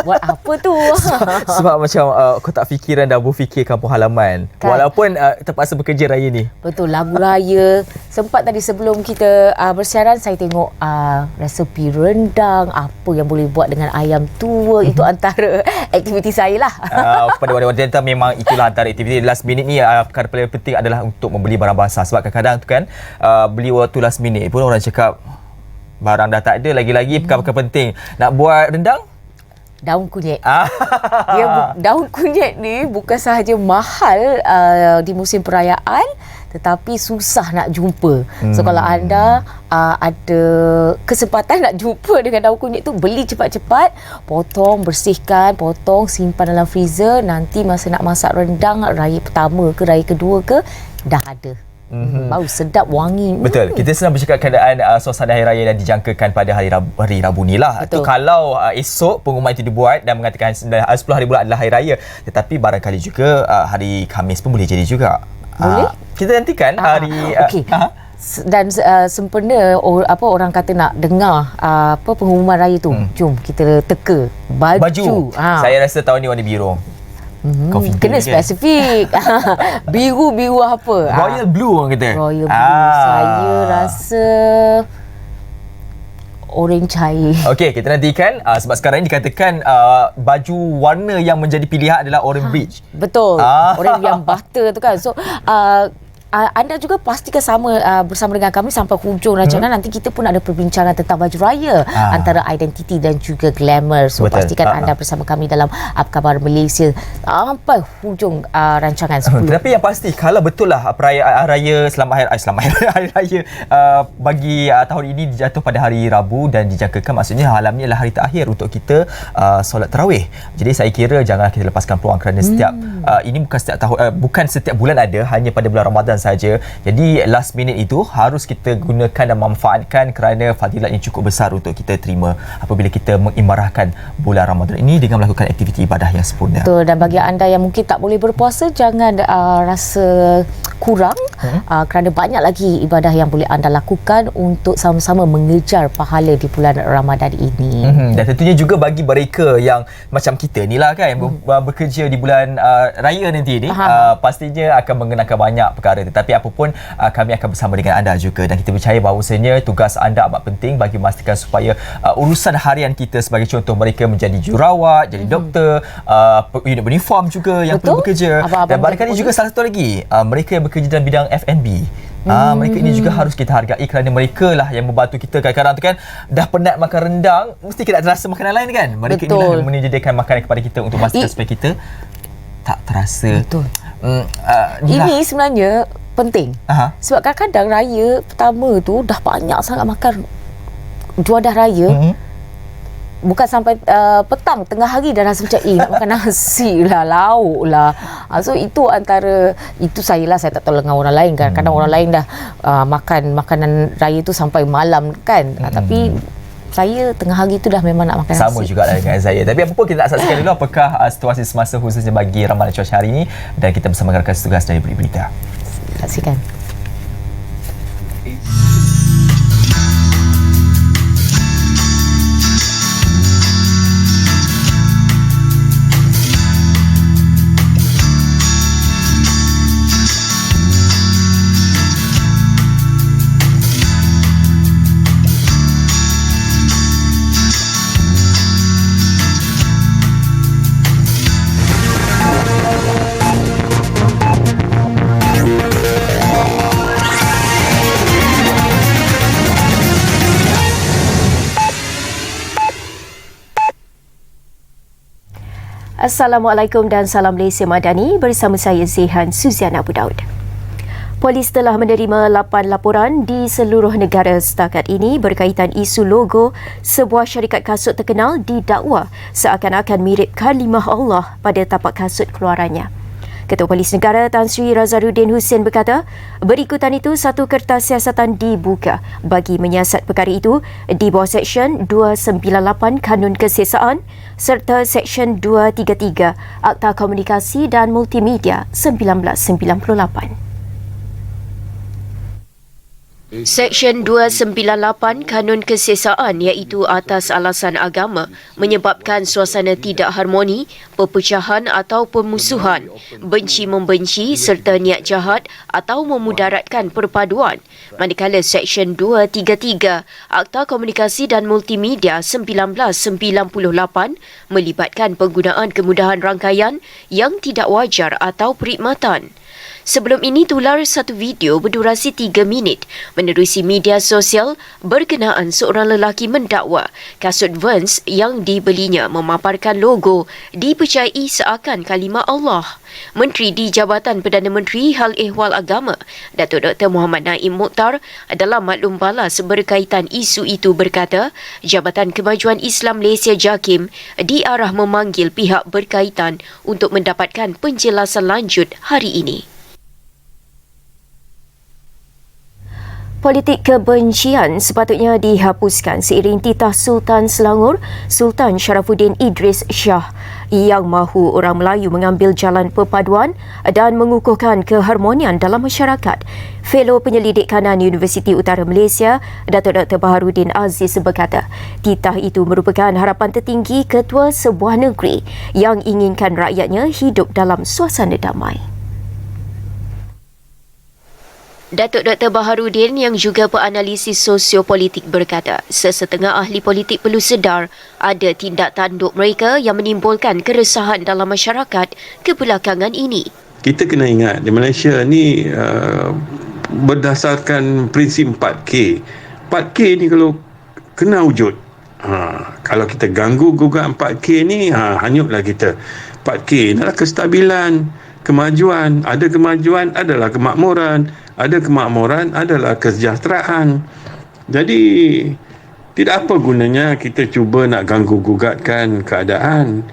Buat apa tu? Sebab macam kau tak fikiran dah berfikir kampung halaman. Kan? Walaupun terpaksa bekerja raya ni. Betul, lagu raya. Sempat tadi sebelum kita bersiaran, saya tengok resepi rendang, apa yang boleh buat dengan ayam tua. Itu antara aktiviti saya lah. Pada wanita memang itulah antara aktiviti last minute ni. Perkara paling penting adalah untuk membeli barang basah. Sebab kadang-kadang tu kan, beli waktu last minute pun orang cakap barang dah tak ada, lagi-lagi perkara-perkara penting. Nak buat rendang? Daun kunyit. Daun kunyit ni bukan sahaja mahal di musim perayaan, tetapi susah nak jumpa. So kalau anda ada kesempatan nak jumpa dengan daun kunyit tu, beli cepat-cepat, potong, bersihkan, potong, simpan dalam freezer. Nanti masa nak masak rendang raya pertama ke raya kedua ke, dah ada. Bau sedap, wangi. Betul. Kita sedang bercakap keadaan suasana hari raya yang dijangkakan pada hari Rabu ni lah. Itu kalau esok pengumuman itu dibuat dan mengatakan 10 hari bulan adalah hari raya. Tetapi barangkali juga hari Khamis pun boleh jadi juga. Boleh? Kita nantikan hari... Okey. Dan sempena orang kata nak dengar pengumuman raya tu, jom kita teka baju. Saya rasa tahun ni warna biru. Kena spesifik. Biru apa? Royal blue orang kata. Royal blue. Saya rasa orange cair. Okey, kita nantikan sebab sekarang ini dikatakan baju warna yang menjadi pilihan adalah orange beige. Betul. Orange yang butter tu kan. So anda juga pastikan bersama dengan kami sampai hujung rancangan. Nanti kita pun ada perbincangan tentang baju raya antara identiti dan juga glamour. So betul. Pastikan anda bersama kami dalam Apa Khabar Malaysia sampai hujung rancangan 10. Tapi yang pasti kalau betul lah perayaan raya hari raya bagi tahun ini dijatuh pada hari Rabu dan dijangkakan, maksudnya malam ni adalah hari terakhir untuk kita solat tarawih. Jadi saya kira janganlah kita lepaskan peluang kerana setiap ini bukan setiap tahun, bukan setiap bulan ada, hanya pada bulan Ramadan saja. Jadi last minute itu harus kita gunakan dan manfaatkan kerana fadilat yang cukup besar untuk kita terima apabila kita mengimarahkan bulan Ramadan ini dengan melakukan aktiviti ibadah yang sempurna. Betul. Dan bagi anda yang mungkin tak boleh berpuasa, jangan rasa kurang kerana banyak lagi ibadah yang boleh anda lakukan untuk sama-sama mengejar pahala di bulan Ramadan ini. Dan tentunya juga bagi mereka yang macam kita ni lah kan, bekerja di bulan raya nanti ni, pastinya akan mengenakan banyak perkara. Tetapi apapun, kami akan bersama dengan anda juga dan kita percaya bahawasanya tugas anda amat penting bagi memastikan supaya urusan harian kita, sebagai contoh mereka menjadi jurawat, jadi doktor, unit uniform juga yang perlu bekerja. Dan barangkali juga salah satu lagi, mereka yang bekerja dalam bidang F&B. Mereka ini juga harus kita hargai kerana mereka lah yang membantu kita. Kadang-kadang tu kan dah penat makan rendang, mesti kita nak terasa makanan lain kan. Mereka inilah yang menyediakan makanan kepada kita untuk memastikan supaya kita tak terasa. Betul. Ini sebenarnya penting. Sebab kadang-kadang raya pertama tu dah banyak sangat makan juadah raya. Bukan sampai petang, tengah hari dah rasa macam nak makan nasi lah, lauk lah. So itu saya tak tahu dengan orang lain kan. Kadang orang lain dah makan makanan raya tu sampai malam kan. Tapi saya tengah hari tu dah memang nak makan sama nasi. Sama juga dengan saya. Tapi apa pun kita nak saksikan dulu apakah situasi semasa khususnya bagi ramalan cuaca hari ini, dan kita bersama rakan tugas dari Berita. Saksikan. Assalamualaikum dan salam Malaysia Madani, bersama saya Zehan Suziana Abu Daud. Polis telah menerima 8 laporan di seluruh negara setakat ini berkaitan isu logo sebuah syarikat kasut terkenal didakwa seakan-akan mirip kalimah Allah pada tapak kasut keluarannya. Ketua Polis Negara Tan Sri Razaruddin Hussein berkata, berikutan itu satu kertas siasatan dibuka bagi menyiasat perkara itu di bawah Seksyen 298 Kanun Kesiasaan serta Seksyen 233 Akta Komunikasi dan Multimedia 1998. Seksyen 298 Kanun Kesesaan iaitu atas alasan agama menyebabkan suasana tidak harmoni, perpecahan atau permusuhan, benci-membenci serta niat jahat atau memudaratkan perpaduan. Manakala Seksyen 233 Akta Komunikasi dan Multimedia 1998 melibatkan penggunaan kemudahan rangkaian yang tidak wajar atau perkhidmatan. Sebelum ini tular satu video berdurasi 3 minit menerusi media sosial berkenaan seorang lelaki mendakwa kasut Vans yang dibelinya memaparkan logo dipercayai seakan kalimah Allah. Menteri di Jabatan Perdana Menteri Hal Ehwal Agama, Datuk Dr. Muhammad Naim Mokhtar dalam maklum balas berkaitan isu itu berkata, Jabatan Kemajuan Islam Malaysia JAKIM diarah memanggil pihak berkaitan untuk mendapatkan penjelasan lanjut hari ini. Politik kebencian sepatutnya dihapuskan seiring titah Sultan Selangor, Sultan Sharafuddin Idris Shah yang mahu orang Melayu mengambil jalan perpaduan dan mengukuhkan keharmonian dalam masyarakat. Fellow Penyelidik Kanan Universiti Utara Malaysia, Datuk Dr. Baharudin Aziz berkata, titah itu merupakan harapan tertinggi ketua sebuah negeri yang inginkan rakyatnya hidup dalam suasana damai. Datuk Dr. Baharudin yang juga penganalisis sosiopolitik berkata, sesetengah ahli politik perlu sedar ada tindak tanduk mereka yang menimbulkan keresahan dalam masyarakat kebelakangan ini. Kita kena ingat di Malaysia ni berdasarkan prinsip 4K. 4K ni kalau kena wujud. Kalau kita ganggu gugat 4K ni, hanyutlah kita. 4K adalah kestabilan, kemajuan. Ada kemajuan adalah kemakmuran. Ada kemakmuran adalah kesejahteraan. Jadi tidak apa gunanya kita cuba nak ganggu gugatkan keadaan.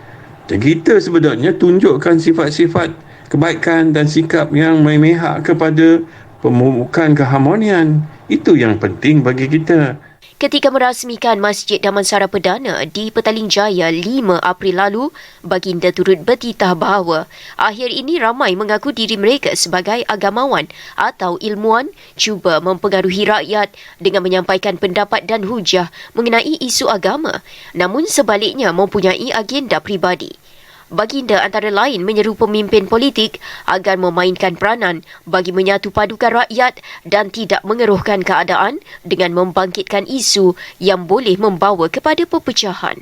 Dan kita sebenarnya tunjukkan sifat-sifat kebaikan dan sikap yang memihak kepada pemupukan keharmonian. Itu yang penting bagi kita. Ketika merasmikan Masjid Damansara Perdana di Petaling Jaya 5 April lalu, baginda turut bertitah bahawa akhir ini ramai mengaku diri mereka sebagai agamawan atau ilmuwan cuba mempengaruhi rakyat dengan menyampaikan pendapat dan hujah mengenai isu agama, namun sebaliknya mempunyai agenda pribadi. Baginda antara lain menyeru pemimpin politik agar memainkan peranan bagi menyatu padukan rakyat dan tidak mengeruhkan keadaan dengan membangkitkan isu yang boleh membawa kepada perpecahan.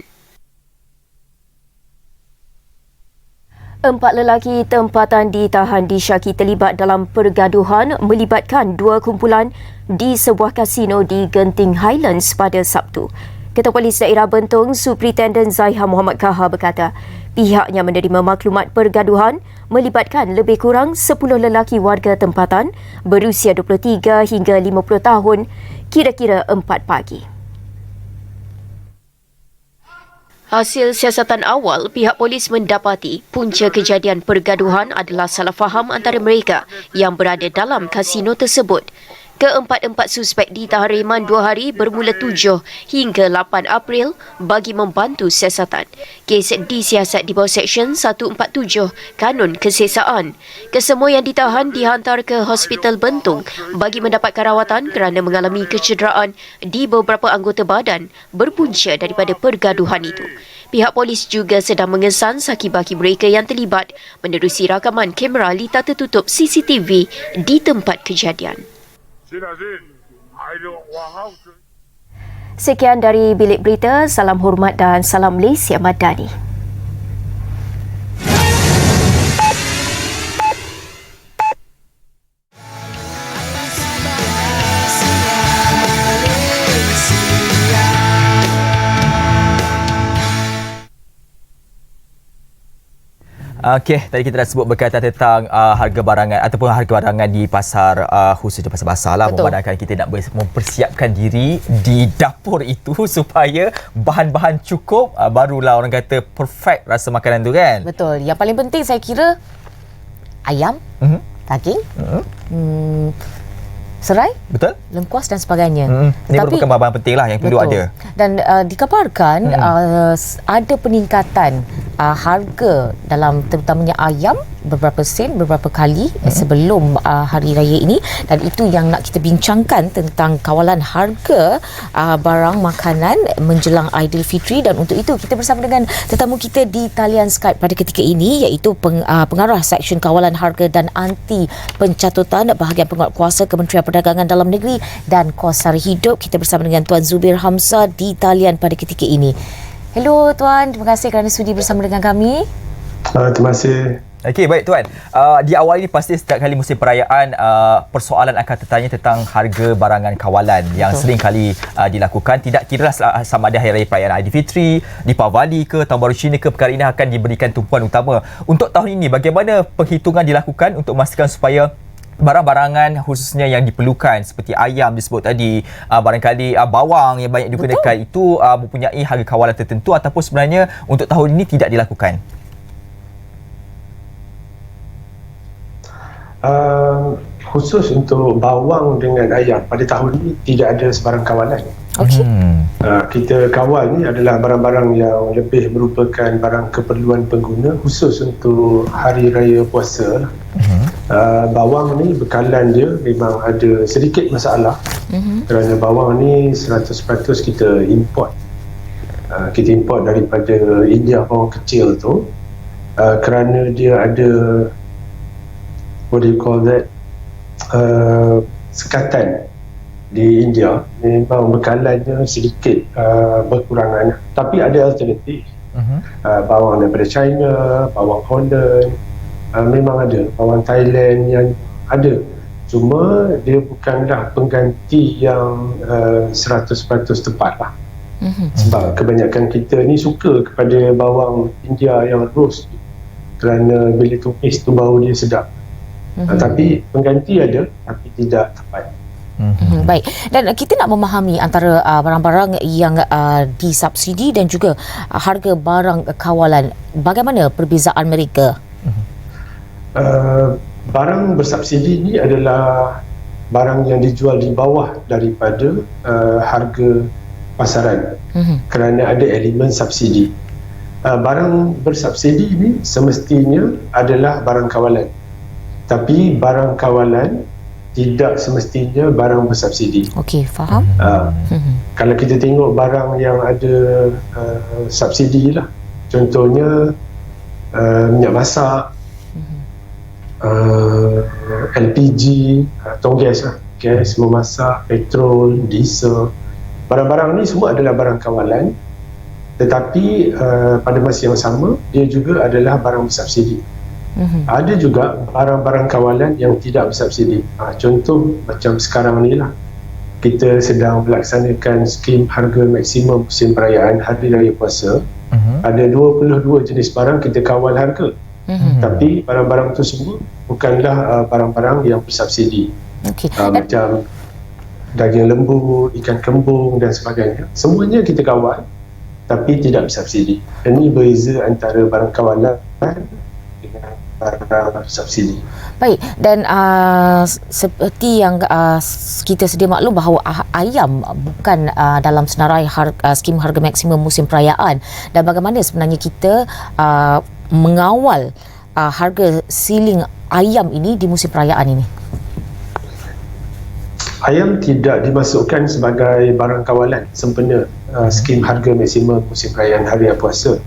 4 lelaki tempatan ditahan disyaki terlibat dalam pergaduhan melibatkan 2 kumpulan di sebuah kasino di Genting Highlands pada Sabtu. Ketua Polis Daerah Bentong, Superintendent Zaiha Muhammad Kaha berkata, pihaknya menerima maklumat pergaduhan melibatkan lebih kurang 10 lelaki warga tempatan berusia 23 hingga 50 tahun, kira-kira 4 pagi. Hasil siasatan awal, pihak polis mendapati punca kejadian pergaduhan adalah salah faham antara mereka yang berada dalam kasino tersebut. Keempat-empat suspek ditahan reman 2 hari bermula 7 hingga 8 April bagi membantu siasatan. Kes disiasat di bawah Seksyen 147 Kanun Kesesaan. Kesemua yang ditahan dihantar ke Hospital Bentong bagi mendapatkan rawatan kerana mengalami kecederaan di beberapa anggota badan berpunca daripada pergaduhan itu. Pihak polis juga sedang mengesan saki-baki mereka yang terlibat menerusi rakaman kamera litar tertutup CCTV di tempat kejadian. Sekian dari Bilik Berita. Salam hormat dan salam Malaysia Madani. Okey, tadi kita dah sebut berkaitan tentang harga barangan ataupun harga barangan di pasar khususnya pasar basah lah. Memandangkan kita nak mempersiapkan diri di dapur itu supaya bahan-bahan cukup, barulah orang kata perfect rasa makanan tu kan. Betul. Yang paling penting saya kira ayam, daging, serai, betul, lengkuas dan sebagainya. Ini merupakan bahan-bahan penting lah yang perlu ada. Dan dikabarkan ada peningkatan harga dalam terutamanya ayam beberapa sen, beberapa kali sebelum hari raya ini, dan itu yang nak kita bincangkan tentang kawalan harga barang makanan menjelang Aidilfitri. Dan untuk itu kita bersama dengan tetamu kita di talian Skype pada ketika ini, iaitu pengarah Seksyen Kawalan Harga dan Anti Pencatutan Bahagian Penguatkuasa Kementerian Perdagangan Dalam Negeri dan Kos Sara Hidup. Kita bersama dengan Tuan Zubir Hamzah di talian pada ketika ini. Hello Tuan, terima kasih kerana sudi bersama dengan kami. Terima kasih. Okey, baik Tuan. Di awal ini pasti setiap kali musim perayaan persoalan akan tertanya tentang harga barangan kawalan yang sering kali dilakukan. Tidak kira sama ada hari raya perayaan Aidilfitri, Deepavali ke Tahun Baru Cina ke, perkara ini akan diberikan tumpuan utama. Untuk tahun ini, bagaimana perhitungan dilakukan untuk memastikan supaya barang-barangan khususnya yang diperlukan seperti ayam disebut tadi, barangkali bawang yang banyak digunakan itu mempunyai harga kawalan tertentu, ataupun sebenarnya untuk tahun ini tidak dilakukan? Khusus untuk bawang dengan ayam pada tahun ini tidak ada sebarang kawalan. Okey. Kita kawal ni adalah barang-barang yang lebih merupakan barang keperluan pengguna khusus untuk hari raya puasa. Bawang ni bekalan dia memang ada sedikit masalah kerana bawang ni 100% kita import. Kita import daripada India, bawang kecil tu, kerana dia ada what do you call that, sekatan di India, memang bekalannya sedikit berkurangan, tapi ada alternatif. Bawang daripada China, bawang Holland, memang ada, bawang Thailand yang ada, cuma dia bukanlah pengganti yang 100% tepat lah. Sebab kebanyakan kita ni suka kepada bawang India yang roast, kerana bila tumis tu bau dia sedap. Tapi pengganti ada, tapi tidak tepat. Baik, dan kita nak memahami antara barang-barang yang disubsidi dan juga harga barang kawalan, bagaimana perbezaan mereka? Barang bersubsidi ni adalah barang yang dijual di bawah daripada harga pasaran, kerana ada elemen subsidi. Barang bersubsidi ni semestinya adalah barang kawalan, tapi barang kawalan tidak semestinya barang bersubsidi. Okey, faham. Kalau kita tengok barang yang ada subsidi lah, contohnya minyak masak, LPG, tong gas lah, gas memasak, petrol, diesel, barang-barang ni semua adalah barang kawalan, tetapi pada masa yang sama dia juga adalah barang bersubsidi. Ada juga barang-barang kawalan yang tidak bersubsidi. Contoh macam sekarang ni lah, kita sedang melaksanakan skim harga maksimum musim perayaan hari raya puasa. Ada 22 jenis barang kita kawal harga, tapi barang-barang itu semua bukanlah barang-barang yang bersubsidi. Macam daging lembu, ikan kembung dan sebagainya, semuanya kita kawal tapi tidak bersubsidi. Ini beza antara barang kawalan dengan barang subsidi. Baik, dan seperti yang kita sedia maklum bahawa ayam bukan dalam senarai skim harga maksimum musim perayaan, dan bagaimana sebenarnya kita mengawal harga siling ayam ini di musim perayaan ini? Ayam tidak dimasukkan sebagai barang kawalan sempena skim harga maksimum musim perayaan hari raya puasa.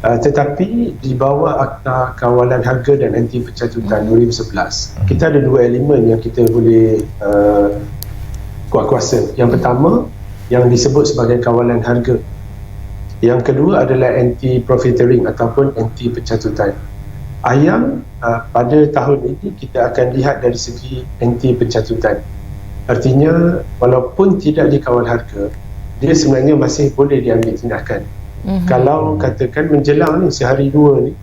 Tetapi di bawah Akta Kawalan Harga dan Anti Pencatutan 2011, kita ada dua elemen yang kita boleh kuat kuasa. Yang pertama, yang disebut sebagai kawalan harga. Yang kedua adalah anti profiteering ataupun anti pencatutan. Ayam pada tahun ini kita akan lihat dari segi anti pencatutan. Artinya walaupun tidak dikawal harga, dia sebenarnya masih boleh diambil tindakan. Kalau katakan menjelang ni sehari dua ni,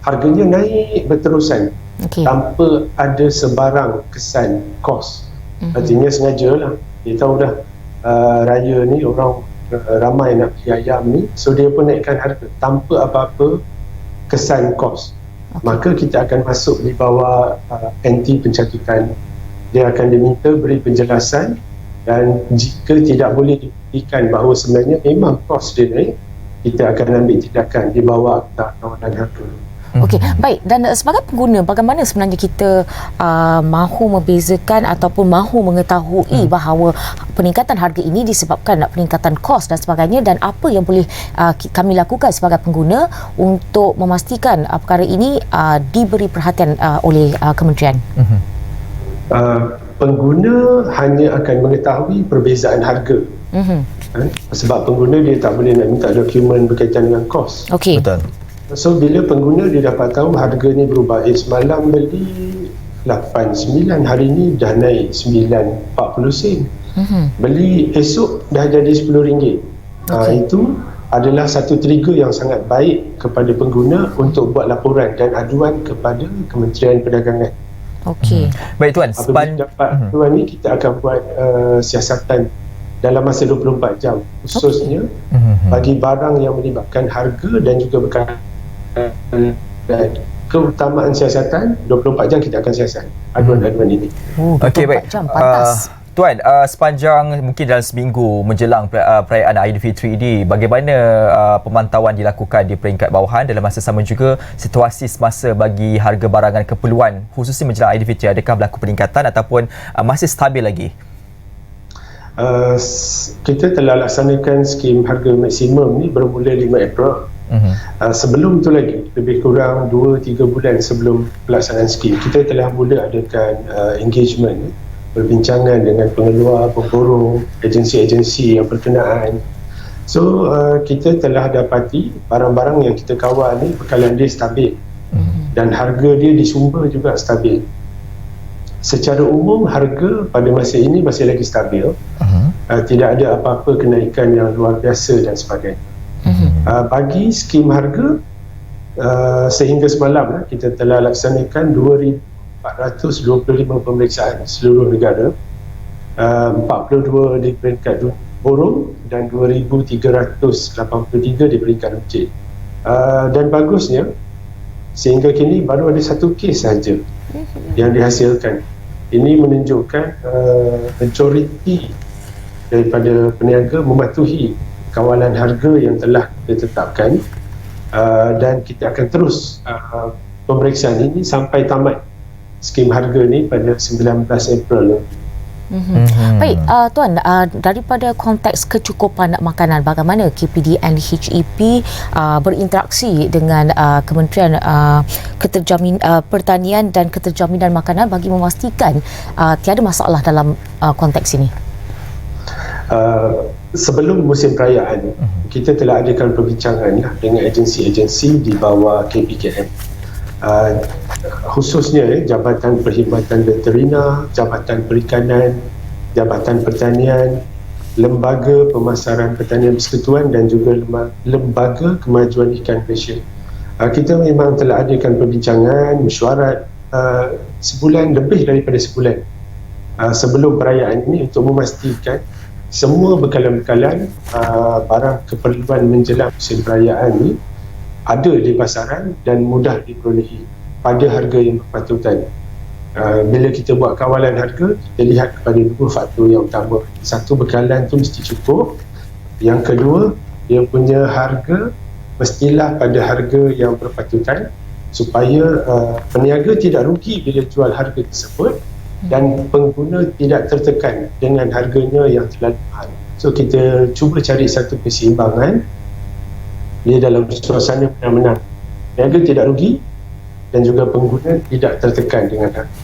harganya naik berterusan tanpa ada sebarang kesan kos. Artinya sengajalah, dia tahu dah raya ni orang ramai nak beli ayam ni, so dia pun naikkan harga tanpa apa-apa kesan kos. Maka kita akan masuk di bawah anti pencatutan. Dia akan diminta beri penjelasan, dan jika tidak boleh dibuktikan bahawa sebenarnya memang kos dia naik, kita akan ambil tindakan di bawah Akta Kawalan Harga. Okey, baik. Dan sebagai pengguna, bagaimana sebenarnya kita mahu membezakan ataupun mahu mengetahui bahawa peningkatan harga ini disebabkan peningkatan kos dan sebagainya, dan apa yang boleh kami lakukan sebagai pengguna untuk memastikan perkara ini diberi perhatian oleh kementerian? Pengguna hanya akan mengetahui perbezaan harga. Sebab pengguna dia tak boleh nak minta dokumen berkaitan dengan kos. Okey. Betul. So bila pengguna dia dapat tahu harga ni berubah, semalam beli 8.9, hari ni dah naik 9.40 sen. Beli esok dah jadi RM10. Itu adalah satu trigger yang sangat baik kepada pengguna untuk buat laporan dan aduan kepada Kementerian Perdagangan. Okey. Baik Tuan, Apabila dapat aduan ni, kita akan buat siasatan dalam masa 24 jam khususnya bagi barang yang melibatkan harga dan juga berkaitan dan keutamaan siasatan. 24 jam kita akan siasat aduan-aduan ini. Okey, baik. 24 jam, pantas. Tuan, sepanjang mungkin dalam seminggu menjelang perayaan Aidilfitri ini, bagaimana pemantauan dilakukan di peringkat bawahan, dalam masa sama juga situasi semasa bagi harga barangan keperluan khususnya menjelang Aidilfitri, adakah berlaku peningkatan ataupun masih stabil lagi? Kita telah laksanakan skim harga maksimum ni bermula 5 April. Sebelum tu lagi, lebih kurang 2-3 bulan sebelum pelaksanaan skim, kita telah mula adakan engagement, perbincangan dengan pengeluar, pemborong, agensi-agensi yang berkenaan. So kita telah dapati barang-barang yang kita kawal ni bekalan dia stabil dan harga dia di sumber juga stabil. Secara umum harga pada masa ini masih lagi stabil. Tidak ada apa-apa kenaikan yang luar biasa dan sebagainya. Bagi skim harga, sehingga semalam kita telah laksanakan 2,425 pemeriksaan seluruh negara, 42 di peringkat borong dan 2,383 di peringkat runcit. Dan bagusnya sehingga kini baru ada satu kes sahaja yang dihasilkan. Ini menunjukkan majoriti daripada peniaga mematuhi kawalan harga yang telah kita tetapkan, dan kita akan terus pemeriksaan ini sampai tamat skim harga ni pada 19 April. Baik, Tuan, daripada konteks kecukupan makanan, bagaimana KPDN HEP berinteraksi dengan Kementerian Pertanian dan Keterjaminan Makanan bagi memastikan tiada masalah dalam konteks ini? Sebelum musim perayaan, kita telah adakan perbincangan dengan agensi-agensi di bawah KPKM, khususnya Jabatan Perkhidmatan Veterina, Jabatan Perikanan, Jabatan Pertanian, Lembaga Pemasaran Pertanian Persekutuan dan juga Lembaga Kemajuan Ikan Malaysia. Kita memang telah adakan perbincangan, mesyuarat sebulan, lebih daripada sebulan sebelum perayaan ini untuk memastikan semua bekalan-bekalan barang keperluan menjelang musim perayaan ini ada di pasaran dan mudah diperolehi pada harga yang berpatutan. Bila kita buat kawalan harga, kita lihat kepada dua faktor yang utama. Satu, bekalan tu mesti cukup. Yang kedua, dia punya harga mestilah pada harga yang berpatutan supaya peniaga tidak rugi bila jual harga tersebut dan pengguna tidak tertekan dengan harganya yang terlalu mahal. So kita cuba cari satu keseimbangan dia dalam suasana menang-menang. Peniaga tidak rugi dan juga pengguna tidak tertekan dengan harga.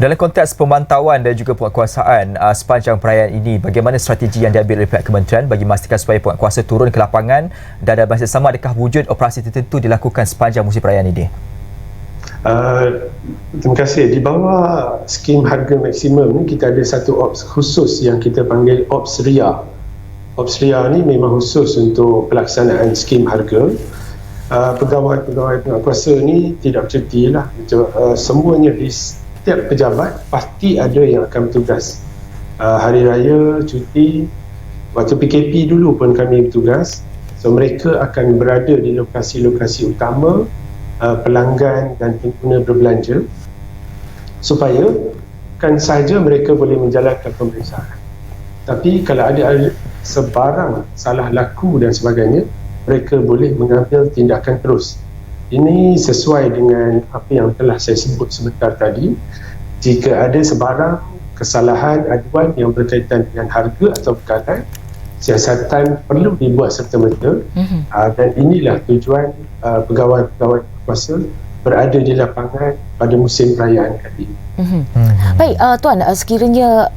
Dalam konteks pemantauan dan juga penguatkuasaan sepanjang perayaan ini, bagaimana strategi yang diambil oleh pihak kementerian bagi memastikan supaya penguatkuasa turun ke lapangan dan dalam masa sama adakah wujud operasi tertentu dilakukan sepanjang musim perayaan ini? Terima kasih. Di bawah skim harga maksimum ni kita ada satu ops khusus yang kita panggil Ops RIA. Ops RIA ni memang khusus untuk pelaksanaan skim harga. Pegawai-pegawai penguatkuasa ni tidak bercuti lah. Semuanya di setiap pejabat pasti ada yang akan bertugas. Hari Raya, cuti, waktu PKP dulu pun kami bertugas. So mereka akan berada di lokasi-lokasi utama pelanggan dan pengguna berbelanja supaya kan saja mereka boleh menjalankan pemeriksaan. Tapi kalau ada sebarang salah laku dan sebagainya, mereka boleh mengambil tindakan terus. Ini sesuai dengan apa yang telah saya sebut sebentar tadi. Jika ada sebarang kesalahan aduan yang berkaitan dengan harga atau bekalan, siasatan perlu dibuat serta-merta. Dan inilah tujuan pegawai-pegawai berkuasa berada di lapangan pada musim perayaan kali ini. Baik, Tuan, sekiranya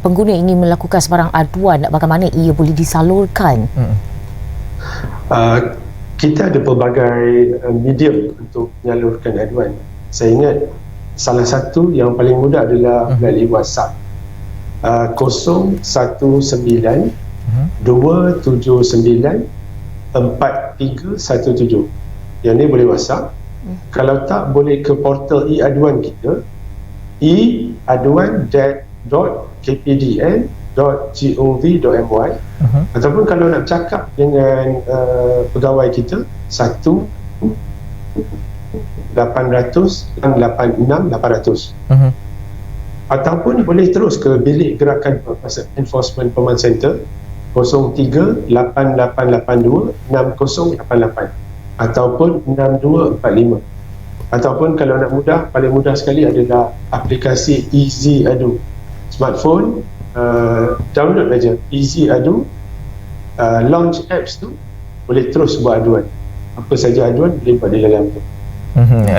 pengguna ingin melakukan sebarang aduan, bagaimana ia boleh disalurkan? Kita ada pelbagai medium untuk menyalurkan aduan. Saya ingat salah satu yang paling mudah adalah melalui WhatsApp. 019 279 4317. Yang ni boleh WhatsApp. Kalau tak, boleh ke portal e-aduan kita, e-aduan.kpdn.gov.my. Ataupun kalau nak bercakap dengan pegawai kita, 1-800-86-800. Ataupun boleh terus ke bilik gerakan enforcement command center 03-8882-6088 ataupun 6245. Ataupun kalau nak mudah, paling mudah sekali adalah aplikasi Easy Adu smartphone. Download aja Easy Adu, launch apps tu, boleh terus buat aduan. Apa saja aduan boleh buat di dalam tu.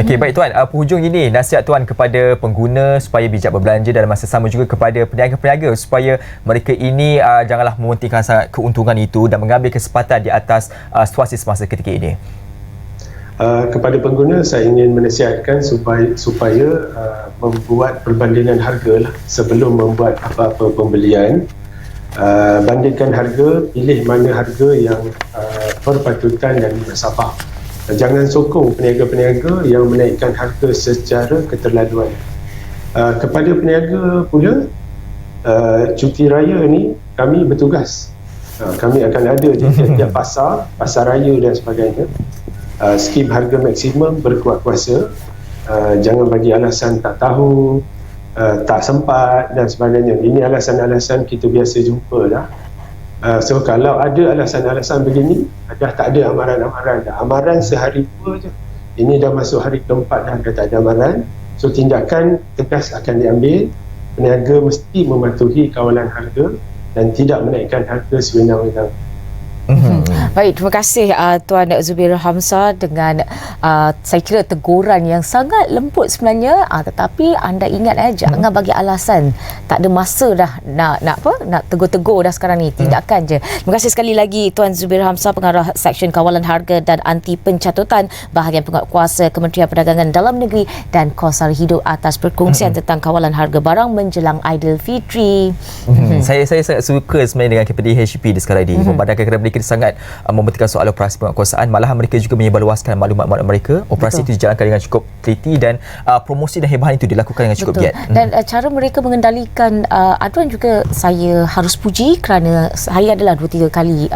Okey, baik Tuan, penghujung ini nasihat Tuan kepada pengguna supaya bijak berbelanja dan masa sama juga kepada peniaga-peniaga supaya mereka ini janganlah mementingkan sangat keuntungan itu dan mengambil kesempatan di atas situasi semasa ketika ini. Kepada pengguna, saya ingin menasihatkan supaya membuat perbandingan harga lah sebelum membuat apa-apa pembelian. Bandingkan harga, pilih mana harga yang berpatutan dan munasabah. Jangan sokong peniaga-peniaga yang menaikkan harga secara keterlaluan. Kepada peniaga pula, cuti raya ni kami bertugas. Kami akan ada di tiap-tiap pasar raya dan sebagainya. Skim harga maksimum berkuat kuasa. Jangan bagi alasan tak tahu, tak sempat dan sebagainya. Ini alasan-alasan kita biasa jumpa dah. So kalau ada alasan-alasan begini, dah tak ada amaran-amaran dah. Amaran sehari dua je. Ini dah masuk hari keempat dah tak ada amaran. So tindakan tegas akan diambil. Peniaga mesti mematuhi kawalan harga dan tidak menaikkan harga sewenang-wenang. Baik, terima kasih Tuan Zubir Hamzah dengan saya kira teguran yang sangat lembut sebenarnya, tetapi anda ingat jangan bagi alasan. Tak ada masa dah nak tegur-tegur dah sekarang ni, tindakan je. Terima kasih sekali lagi Tuan Zubir Hamzah, Pengarah Seksyen Kawalan Harga dan Anti Pencatutan Bahagian Penguatkuasa Kementerian Perdagangan Dalam Negeri dan Kos Sara Hidup atas perkongsian tentang kawalan harga barang menjelang Aidilfitri. Saya sangat suka sebenarnya dengan KPDHP di sekarang ini. Memandangkan kerana mereka sangat mementingkan soal operasi penguatkuasaan, malahan mereka juga menyebarluaskan maklumat-maklumat mereka. Operasi itu dijalankan dengan cukup teliti dan promosi dan hebahan itu dilakukan dengan cukup giat. Dan cara mereka mengendalikan aduan juga saya harus puji kerana saya adalah 2-3 kali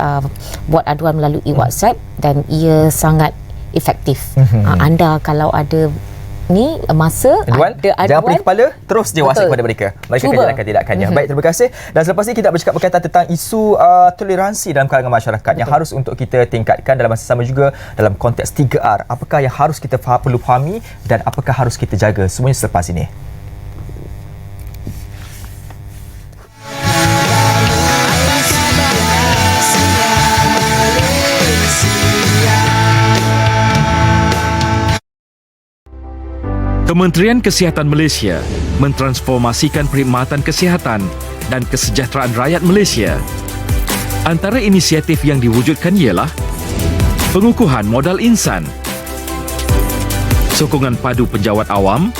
buat aduan melalui WhatsApp dan ia sangat efektif. Anda kalau ada ni masa aduan, ada aduan, jangan pening kepala, terus je WhatsApp kepada mereka. Mereka akan jalankan tindakannya. Baik, terima kasih. Dan selepas ini kita bercakap berkaitan tentang isu toleransi dalam kalangan masyarakat yang harus untuk kita tingkatkan dalam masa sama juga dalam konteks 3R. Apakah yang harus kita perlu fahami dan apakah harus kita jaga? Semuanya selepas ini. Kementerian Kesihatan Malaysia mentransformasikan perkhidmatan kesihatan dan kesejahteraan rakyat Malaysia. Antara inisiatif yang diwujudkan ialah pengukuhan modal insan, sokongan padu penjawat awam,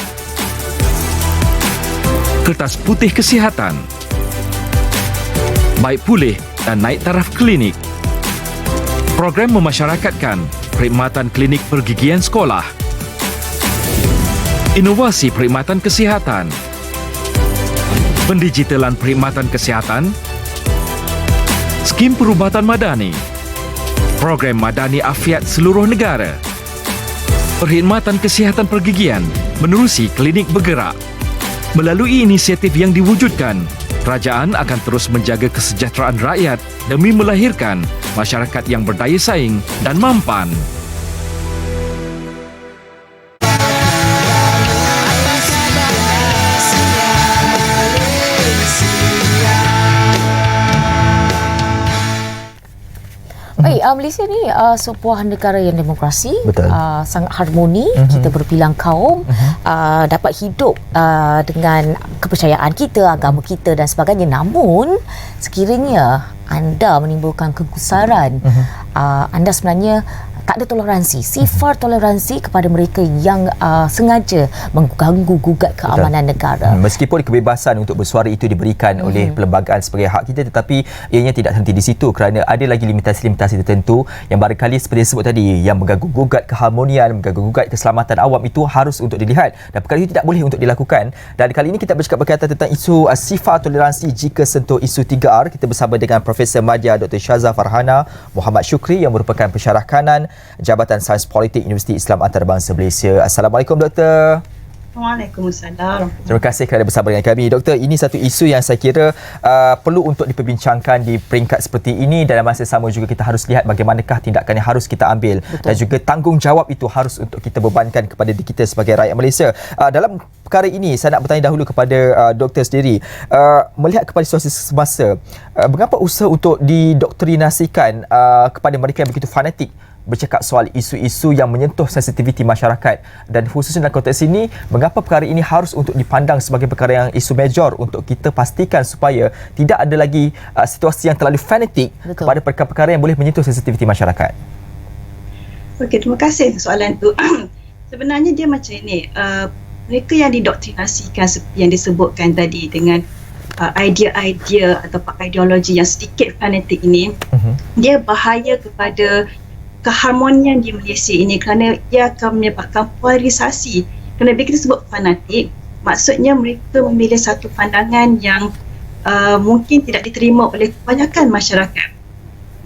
kertas putih kesihatan, baik pulih dan naik taraf klinik, program memasyarakatkan perkhidmatan klinik pergigian sekolah, inovasi perkhidmatan kesihatan, pendigitalan perkhidmatan kesihatan, skim perubatan madani, program madani afiat seluruh negara, perkhidmatan kesihatan pergigian menerusi klinik bergerak. Melalui inisiatif yang diwujudkan, kerajaan akan terus menjaga kesejahteraan rakyat demi melahirkan masyarakat yang berdaya saing dan mampan. Malaysia ni sebuah negara yang demokrasi, Betul. sangat harmoni, kita berbilang kaum, dapat hidup dengan kepercayaan kita, agama kita dan sebagainya. Namun sekiranya anda menimbulkan kegusaran, anda sebenarnya tak ada toleransi, sifar toleransi kepada mereka yang sengaja mengganggu-gugat keamanan negara. Meskipun kebebasan untuk bersuara itu diberikan oleh perlembagaan sebagai hak kita, tetapi ianya tidak henti di situ kerana ada lagi limitasi-limitasi tertentu yang barangkali seperti disebut tadi, yang mengganggu-gugat keharmonian, mengganggu-gugat keselamatan awam, itu harus untuk dilihat dan perkara itu tidak boleh untuk dilakukan. Dan kali ini kita bercakap berkaitan tentang isu sifar toleransi jika sentuh isu 3R. Kita bersama dengan Profesor Madya Dr. Syazah Farhana Muhammad Syukri yang merupakan pensyarah kanan Jabatan Sains Politik Universiti Islam Antarabangsa Malaysia. Assalamualaikum Doktor. Waalaikumsalam. Terima kasih kerana bersama dengan kami. Doktor, ini satu isu yang saya kira perlu untuk diperbincangkan di peringkat seperti ini. Dalam masa sama juga kita harus lihat bagaimanakah tindakan yang harus kita ambil. Betul. Dan juga tanggungjawab itu harus untuk kita bebankan kepada diri kita sebagai rakyat Malaysia. Dalam perkara ini saya nak bertanya dahulu kepada doktor sendiri. Melihat kepada situasi semasa, mengapa usaha untuk didoktrinasikan kepada mereka yang begitu fanatik bercakap soal isu-isu yang menyentuh sensitiviti masyarakat, dan khususnya dalam konteks ini, mengapa perkara ini harus untuk dipandang sebagai perkara yang isu major untuk kita pastikan supaya tidak ada lagi situasi yang terlalu fanatik kepada perkara-perkara yang boleh menyentuh sensitiviti masyarakat. Okey, terima kasih soalan tu. Sebenarnya dia macam ini, mereka yang didoktrinasikan seperti yang disebutkan tadi dengan idea-idea atau ideologi yang sedikit fanatik ini, dia bahaya kepada keharmonian di Malaysia ini kerana ia akan menyebabkan polarisasi. Kerana bila kita sebut fanatik, maksudnya mereka memilih satu pandangan yang mungkin tidak diterima oleh kebanyakan masyarakat.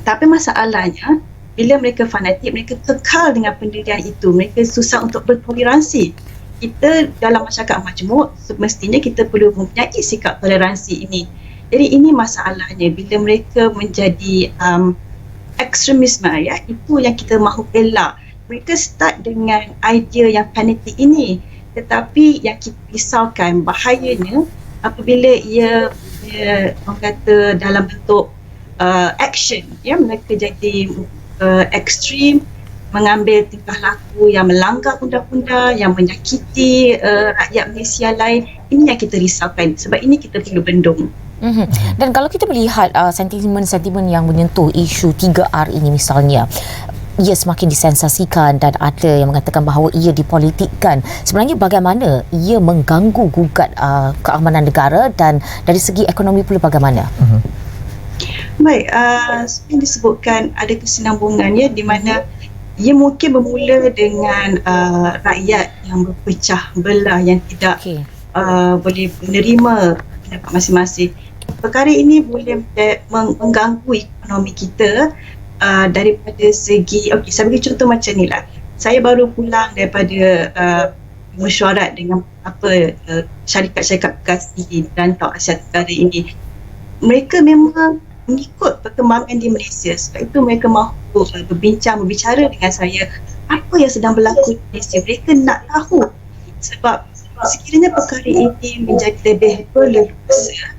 Tapi masalahnya, bila mereka fanatik, mereka kekal dengan pendirian itu. Mereka susah untuk bertoleransi. Kita dalam masyarakat majmuk, semestinya kita perlu mempunyai sikap toleransi ini. Jadi ini masalahnya bila mereka menjadi ekstremisme, ya, itu yang kita mahu elak. Mereka start dengan idea yang fanatik ini, tetapi yang kita risaukan bahayanya apabila ia orang kata dalam bentuk action, ya, mereka jadi ekstrim, mengambil tingkah laku yang melanggar undang-undang, yang menyakiti rakyat Malaysia lain. Ini yang kita risaukan, sebab ini kita perlu bendung. Dan kalau kita melihat sentimen-sentimen yang menyentuh isu 3R ini misalnya, ia semakin disensasikan dan ada yang mengatakan bahawa ia dipolitikkan. Sebenarnya bagaimana ia mengganggu-gugat keamanan negara dan dari segi ekonomi pula bagaimana? Baik, seperti yang disebutkan ada kesinambungan, ya, di mana ia mungkin bermula dengan rakyat yang berpecah belah, yang tidak boleh menerima pendapat masing-masing. Perkara ini boleh mengganggu ekonomi kita daripada segi, okey, saya bagi contoh macam ni lah. Saya baru pulang daripada mesyuarat dengan syarikat-syarikat bekasi di Rantau Asia Tenggara ini. Mereka memang mengikut perkembangan di Malaysia, sebab itu mereka mahu berbicara dengan saya apa yang sedang berlaku di Malaysia. Mereka nak tahu, sebab sekiranya perkara ini menjadi lebih berleluasa,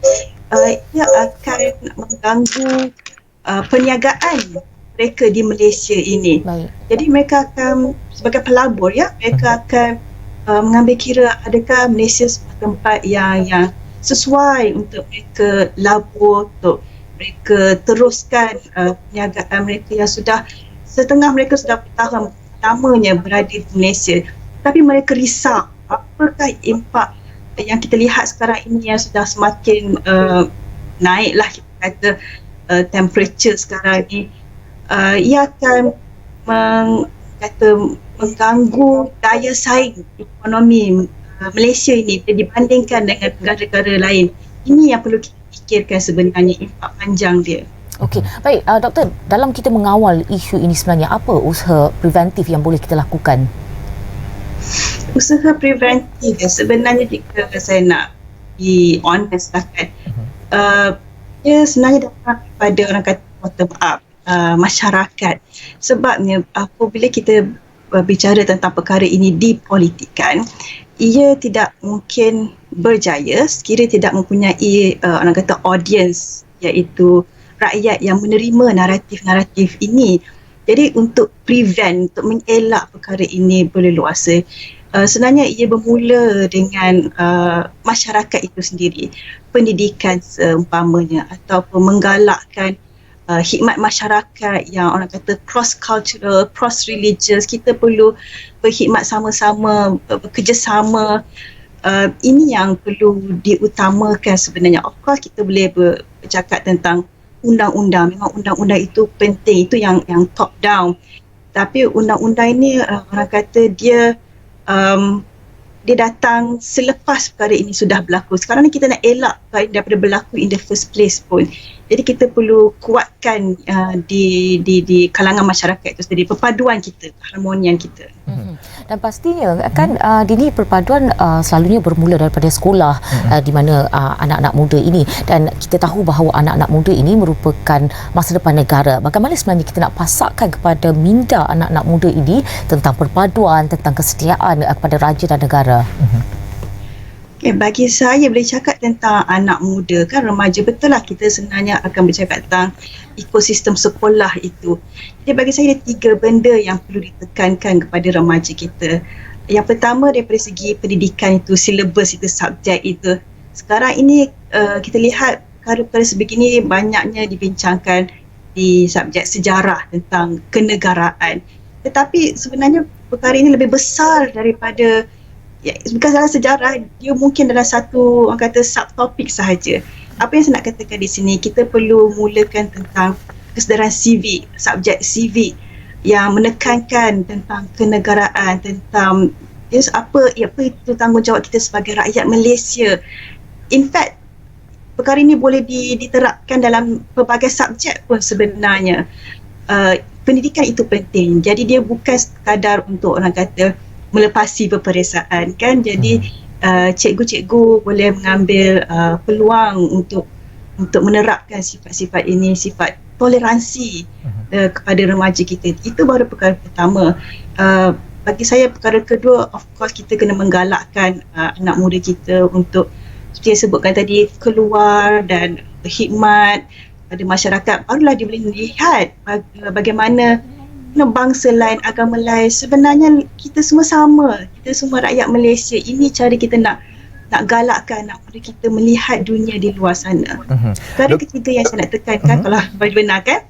ia akan mengganggu perniagaan mereka di Malaysia ini. Baik. Jadi mereka akan sebagai pelabur, ya, mereka akan mengambil kira adakah Malaysia sebuah tempat yang sesuai untuk mereka labur, untuk mereka teruskan perniagaan mereka yang sudah setengah mereka sudah bertahun lamanya berada di Malaysia. Tapi mereka risau apakah impak yang kita lihat sekarang ini yang sudah semakin naiklah, kita kata temperature sekarang ni, ia akan mengganggu daya saing ekonomi Malaysia ini dibandingkan dengan negara-negara lain. Ini yang perlu kita fikirkan sebenarnya, impak panjang dia. Okey, baik, doktor, dalam kita mengawal isu ini sebenarnya apa usaha preventif yang boleh kita lakukan? Usaha preventif sebenarnya, jika saya nak be honest lah kan, dia sebenarnya datang daripada orang kata bottom up, masyarakat. Sebabnya apabila kita bicara tentang perkara ini dipolitikkan, ia tidak mungkin berjaya sekiranya tidak mempunyai orang kata audience, iaitu rakyat yang menerima naratif-naratif ini. Jadi untuk prevent, untuk mengelak perkara ini berleluasa, sebenarnya ia bermula dengan masyarakat itu sendiri, pendidikan seumpamanya, ataupun menggalakkan khidmat masyarakat yang orang kata cross-cultural, cross-religious. Kita perlu berkhidmat sama-sama, bekerjasama. Ini yang perlu diutamakan sebenarnya. Of course kita boleh bercakap tentang undang-undang. Memang undang-undang itu penting, itu yang top down. Tapi undang-undang ini orang kata dia datang selepas perkara ini sudah berlaku. Sekarang ni kita nak elak perkara daripada berlaku in the first place pun. Jadi kita perlu kuatkan di kalangan masyarakat itu sendiri, perpaduan kita, harmonian kita. Dan pastinya kan Dini, perpaduan selalunya bermula daripada sekolah, di mana anak-anak muda ini, dan kita tahu bahawa anak-anak muda ini merupakan masa depan negara. Bagaimana sebenarnya kita nak pasakkan kepada minda anak-anak muda ini tentang perpaduan, tentang kesetiaan kepada raja dan negara? Bagi saya boleh cakap tentang anak muda, kan remaja, betul lah kita sebenarnya akan bercakap tentang ekosistem sekolah itu. Jadi bagi saya ada 3 benda yang perlu ditekankan kepada remaja kita. Yang pertama daripada segi pendidikan itu, silabus itu, subjek itu. Sekarang ini kita lihat perkara-perkara sebegini banyaknya dibincangkan di subjek sejarah tentang kenegaraan. Tetapi sebenarnya perkara ini lebih besar daripada, bukan salah sejarah, dia mungkin dalam satu, orang kata, subtopik sahaja. Apa yang saya nak katakan di sini, kita perlu mulakan tentang kesedaran sivik, subjek sivik yang menekankan tentang kenegaraan, tentang apa itu tanggungjawab kita sebagai rakyat Malaysia. In fact, perkara ini boleh diterapkan dalam pelbagai subjek pun sebenarnya. Pendidikan itu penting, jadi dia bukan sekadar untuk, orang kata, melepasi peperiksaan, kan. Jadi cikgu-cikgu boleh mengambil peluang untuk menerapkan sifat-sifat ini, sifat toleransi kepada remaja kita. Itu baru perkara pertama. Bagi saya perkara kedua, of course kita kena menggalakkan anak muda kita untuk, seperti yang sebutkan tadi, keluar dan berkhidmat pada masyarakat. Barulah dia boleh melihat bagaimana bangsa lain, agama lain, sebenarnya kita semua sama, kita semua rakyat Malaysia. Ini cara kita nak galakkan anak muda kita melihat dunia di luar sana. Perkara ketiga yang saya nak tekankan, kalau benar kan,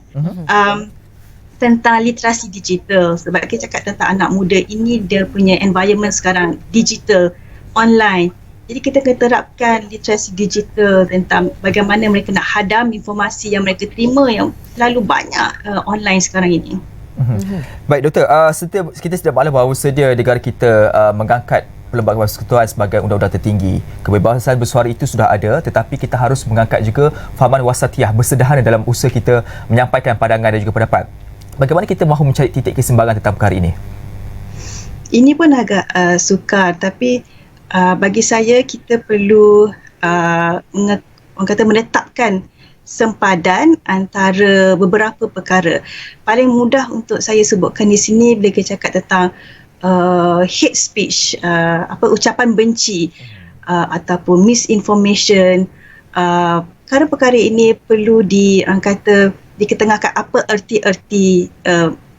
tentang literasi digital. Sebab kita cakap tentang anak muda ini, dia punya environment sekarang digital, online. Jadi kita kena terapkan literasi digital tentang bagaimana mereka nak hadam informasi yang mereka terima yang terlalu banyak online sekarang ini. Baik Doktor, kita sudah maklum bahawa sedia negara kita mengangkat Perlembagaan Persekutuan sebagai undang-undang tertinggi. Kebebasan bersuara itu sudah ada, tetapi kita harus mengangkat juga fahaman wasatiyah, bersederhana dalam usaha kita menyampaikan pandangan dan juga pendapat. Bagaimana kita mahu mencari titik keseimbangan tentang perkara ini? Ini pun agak sukar, tapi bagi saya kita perlu orang kata menetapkan sempadan antara beberapa perkara. Paling mudah untuk saya sebutkan di sini bila kita cakap tentang hate speech, ucapan benci ataupun misinformation. Perkara-perkara ini perlu orang kata diketengahkan apa erti-erti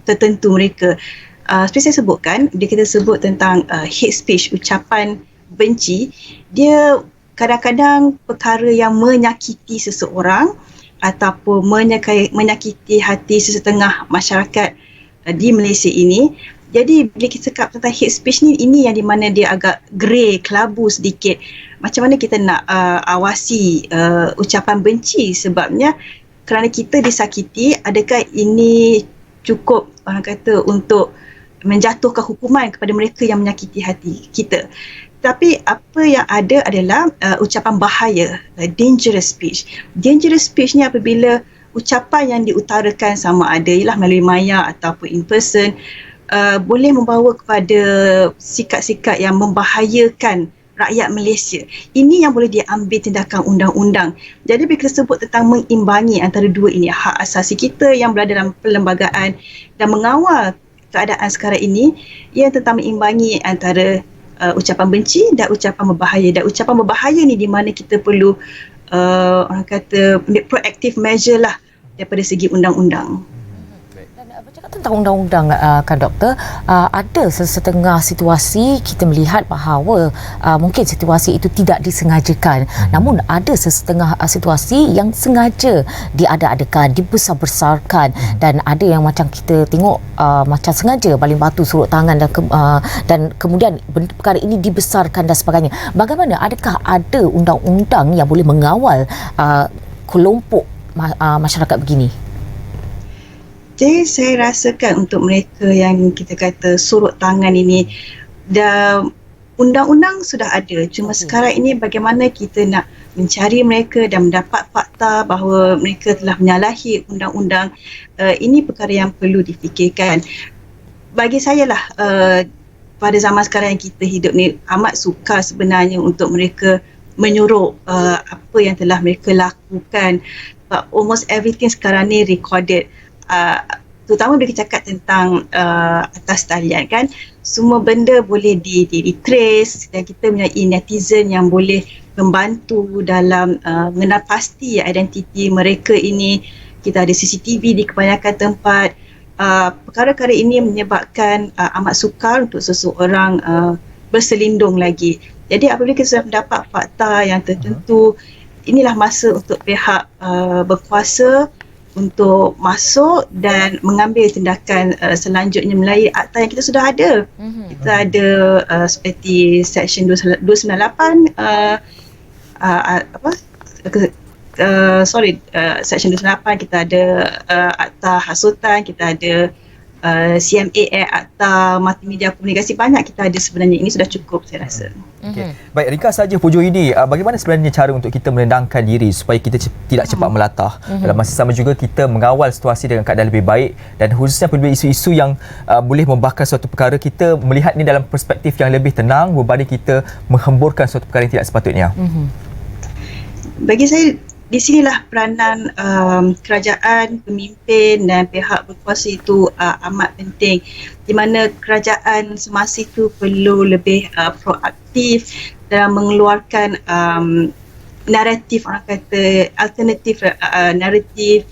tertentu mereka. Seperti saya sebutkan, bila kita sebut tentang hate speech, ucapan benci, dia kadang-kadang perkara yang menyakiti seseorang ataupun menyakiti hati sesetengah masyarakat di Malaysia ini. Jadi bila kita cakap tentang hate speech ni, ini yang di mana dia agak grey, kelabu sedikit. Macam mana kita nak awasi ucapan benci, sebabnya kerana kita disakiti, adakah ini cukup, orang kata, untuk menjatuhkan hukuman kepada mereka yang menyakiti hati kita. Tapi apa yang ada adalah ucapan bahaya, dangerous speech. Dangerous speech ni apabila ucapan yang diutarakan sama ada ialah melalui maya ataupun in person, boleh membawa kepada sikap-sikap yang membahayakan rakyat Malaysia. Ini yang boleh diambil tindakan undang-undang. Jadi bila kita sebut tentang mengimbangi antara dua ini, hak asasi kita yang berada dalam perlembagaan dan mengawal keadaan sekarang ini, ia tentang mengimbangi antara ucapan benci dan ucapan berbahaya. Dan ucapan berbahaya ni di mana kita perlu orang kata proactive measure lah daripada segi undang-undang. Dan bercakap tentang undang-undang kan doktor, ada sesetengah situasi kita melihat bahawa mungkin situasi itu tidak disengajakan, namun ada sesetengah situasi yang sengaja diada-adakan, dibesar-besarkan, dan ada yang macam kita tengok macam sengaja baling batu, surut tangan dan kemudian perkara ini dibesarkan dan sebagainya. Bagaimana, adakah ada undang-undang yang boleh mengawal kelompok masyarakat begini? Jadi saya rasakan untuk mereka yang kita kata surut tangan ini, dah undang-undang sudah ada, cuma sekarang ini bagaimana kita nak mencari mereka dan mendapat fakta bahawa mereka telah menyalahi undang-undang. Ini perkara yang perlu difikirkan. Bagi saya lah, pada zaman sekarang yang kita hidup ni, amat sukar sebenarnya untuk mereka menyuruh apa yang telah mereka lakukan. But almost everything sekarang ni recorded. Terutama bila kita cakap tentang atas talian kan, semua benda boleh di-trace, dan kita mempunyai netizen yang boleh membantu dalam mengenal pasti identiti mereka ini. Kita ada CCTV di kebanyakan tempat. Perkara-perkara ini menyebabkan amat sukar untuk seseorang berselindung lagi. Jadi apabila kita sudah mendapat fakta yang tertentu, inilah masa untuk pihak berkuasa untuk masuk dan mengambil tindakan selanjutnya melalui akta yang kita sudah ada. Kita ada seperti Seksyen 298, Seksyen 298, kita ada akta hasutan, kita ada CMA akta multimedia komunikasi. Banyak kita ada sebenarnya. Ini sudah cukup saya rasa. Okay. Baik, ringkas saja hujung ini, bagaimana sebenarnya cara untuk kita menenangkan diri supaya kita tidak cepat melatah, dalam masa sama juga kita mengawal situasi dengan keadaan lebih baik, dan khususnya apabila isu-isu yang boleh membakar suatu perkara, kita melihat ni dalam perspektif yang lebih tenang berbanding kita menghemburkan suatu perkara yang tidak sepatutnya. Bagi saya, di sinilah peranan kerajaan, pemimpin dan pihak berkuasa itu amat penting, di mana kerajaan semasa itu perlu lebih proaktif dalam mengeluarkan naratif, orang kata alternatif naratif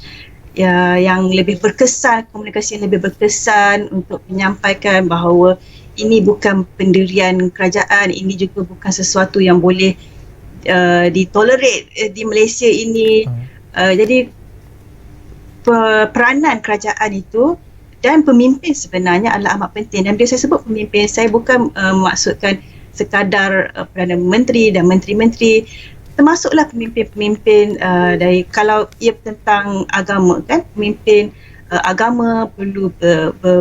yang lebih berkesan, komunikasi yang lebih berkesan untuk menyampaikan bahawa ini bukan pendirian kerajaan, ini juga bukan sesuatu yang boleh ditolerate di Malaysia ini. Jadi peranan kerajaan itu dan pemimpin sebenarnya adalah amat penting. Dan bila saya sebut pemimpin, saya bukan maksudkan sekadar Perdana Menteri dan menteri-menteri, termasuklah pemimpin-pemimpin dari, kalau ia tentang agama kan, pemimpin agama perlu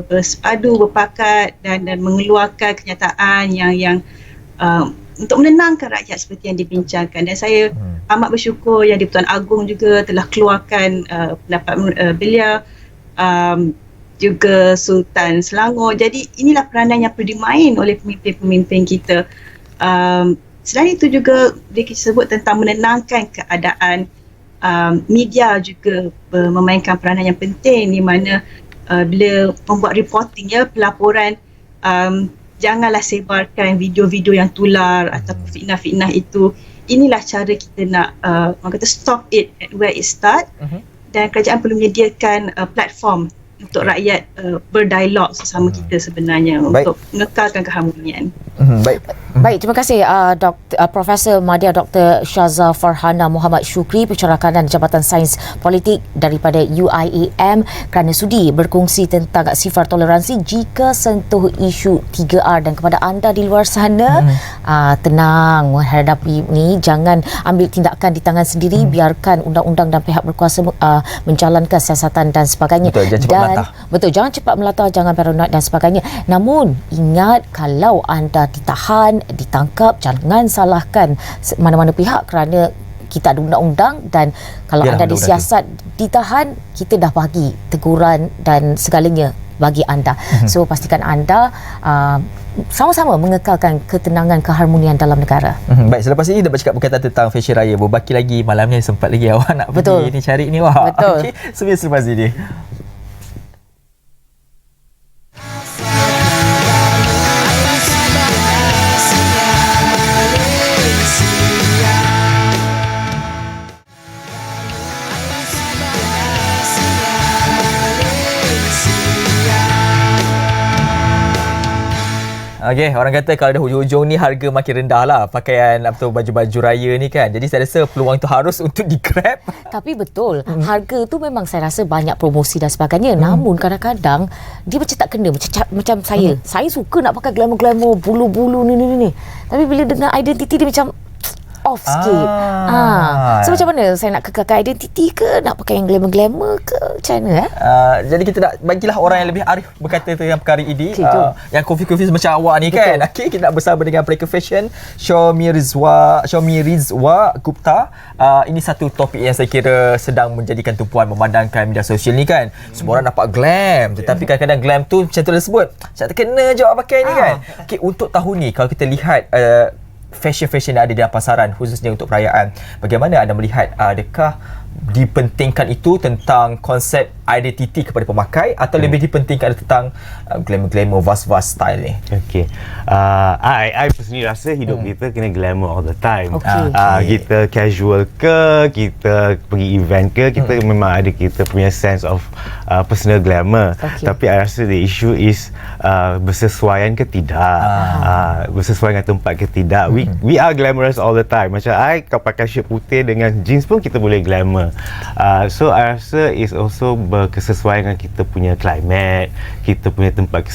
bersepadu, berpakat dan mengeluarkan kenyataan yang untuk menenangkan rakyat seperti yang dibincangkan. Dan saya amat bersyukur yang Di-Pertuan Agong juga telah keluarkan pendapat beliau, juga Sultan Selangor. Jadi inilah peranan yang perlu dimain oleh pemimpin-pemimpin kita. Selain itu juga dia sebut tentang menenangkan keadaan, media juga memainkan peranan yang penting, di mana bila membuat reporting, pelaporan, janganlah sebarkan video-video yang tular atau fitnah-fitnah itu. Inilah cara kita nak orang kata stop it at where it start. Dan kerajaan perlu menyediakan platform untuk rakyat berdialog sesama kita sebenarnya. Baik. Untuk mengekalkan keharmonian. Baik, terima kasih Profesor Madya Dr. Syaza Farhana Muhammad Syukri, Pensyarah Kanan Jabatan Sains Politik daripada UIAM, kerana sudi berkongsi tentang sifar toleransi jika sentuh isu 3R. Dan kepada anda di luar sana, tenang menghadapi ni, jangan ambil tindakan di tangan sendiri, biarkan undang-undang dan pihak berkuasa menjalankan siasatan dan sebagainya. Betul, jangan cepat melatah, jangan paranoid dan sebagainya. Namun ingat, kalau anda ditahan, ditangkap, jangan salahkan mana-mana pihak, kerana kita ada undang-undang, dan kalau anda disiasat, ditahan, kita dah bagi teguran dan segalanya bagi anda. So pastikan anda sama-sama mengekalkan ketenangan, keharmonian dalam negara. Baik, selepas ini dah bercakap berkaitan tentang fashion raya, berbaki lagi malamnya, sempat lagi awak nak pergi ni cari ni. Wah, betul. Okay, selepas ini Okey, orang kata kalau dah hujung-hujung ni harga makin rendah lah pakaian atau baju-baju raya ni kan. Jadi saya rasa peluang tu harus untuk di-grab. Tapi betul, harga tu memang saya rasa banyak promosi dan sebagainya. Namun kadang-kadang dia macam tak kena macam saya. Saya suka nak pakai glamour-glamour, bulu-bulu ni. Tapi bila dengan identiti dia macam off sikit. So macam mana saya nak kekalkan identiti ke, nak pakai yang glamour-glamour ke, macam mana Jadi kita nak bagilah orang yang lebih arif berkata tentang perkara ini. Okay, jom. Yang confused macam awak ni kan. Okey, kita nak bersama dengan pelakon fashion Syaumi Rizwa Gupta. Ini satu topik yang saya kira sedang menjadikan tumpuan memandangkan media sosial ni kan. Semua orang nampak glam, tetapi kadang-kadang glam tu macam tu dah sebut, macam terkena je awak pakai ni kan. Okey, untuk tahun ni kalau kita lihat fashion yang ada di dalam pasaran khususnya untuk perayaan, bagaimana anda melihat, adakah dipentingkan itu tentang konsep identiti kepada pemakai atau lebih dipentingkan tentang glamour vas-vas style ni? Okay. I personally rasa hidup kita kena glamour all the time. Kita casual ke, kita pergi event ke, kita memang ada kita punya sense of personal glamour. Tapi I rasa the issue is bersesuaian ke tidak, bersesuaian dengan tempat ke tidak. We are glamorous all the time. Macam I kalau pakai shirt putih dengan jeans pun kita boleh glamour. So I rasa is also berkesesuaian dengan kita punya climate, kita punya tempat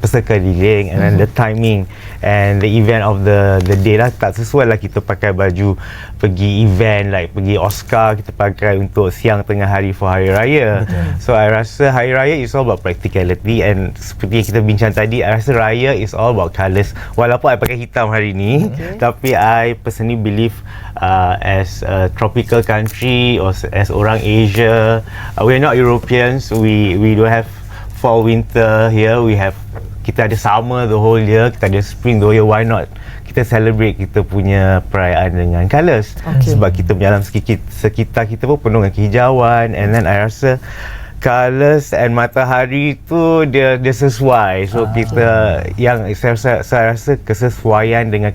persekeliling, and then the timing and the event of the day lah. Tak sesuai lah kita pakai baju pergi event like pergi Oscar, kita pakai untuk siang tengah hari for Hari Raya. So I rasa Hari Raya is all about practicality, and seperti yang kita bincang tadi, I rasa Raya is all about colours. Walaupun I pakai hitam hari ni, tapi I personally believe as a tropical country or as orang Asia, we're not Europeans, we don't have fall winter here, kita ada summer the whole year, kita ada spring the whole year. Why not kita celebrate kita punya perayaan dengan colours? Sebab kita punya alam sekitar kita pun penuh dengan kehijauan, and then I rasa colours and matahari tu dia sesuai. So kita yang saya rasa kesesuaian dengan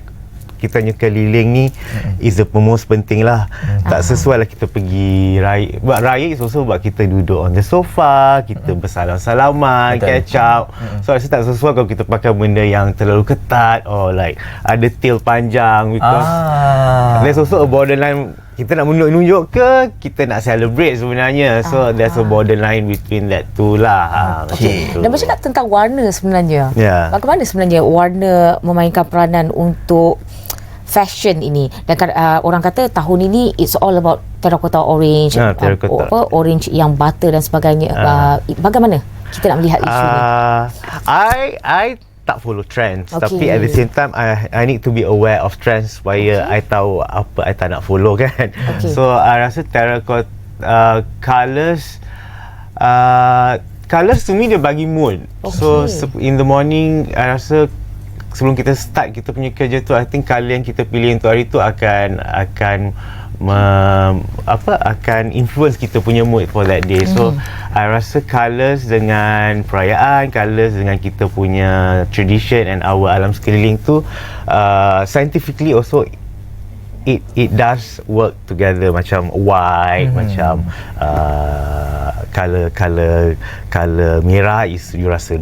kita punya keliling ni is the most penting lah. Tak sesuai lah kita pergi raya. Buat raya is also buat kita duduk on the sofa, kita bersalam-salaman, catch up. So rasa tak sesuai kalau kita pakai benda yang terlalu ketat or like ada tail panjang, because there's also a borderline. Kita nak menunjuk ke kita nak celebrate sebenarnya. So there's a borderline between that two lah. Dan bercakap tentang warna sebenarnya, bagaimana sebenarnya warna memainkan peranan untuk fashion ini? Dan orang kata tahun ini it's all about terracotta orange, orange yang butter dan sebagainya. Bagaimana kita nak melihat isu ini? I tak follow trends, tapi at the same time I need to be aware of trends supaya I tahu apa I tak nak follow kan. So I rasa terracotta colours to me dia bagi mood. So in the morning I rasa sebelum kita start kita punya kerja tu, I think colour yang kita pilih untuk hari tu akan influence kita punya mood for that day. So I rasa colours dengan perayaan, colours dengan kita punya tradition and our alam sekeliling tu, scientifically also it does work together. Macam white, macam color merah is you rasa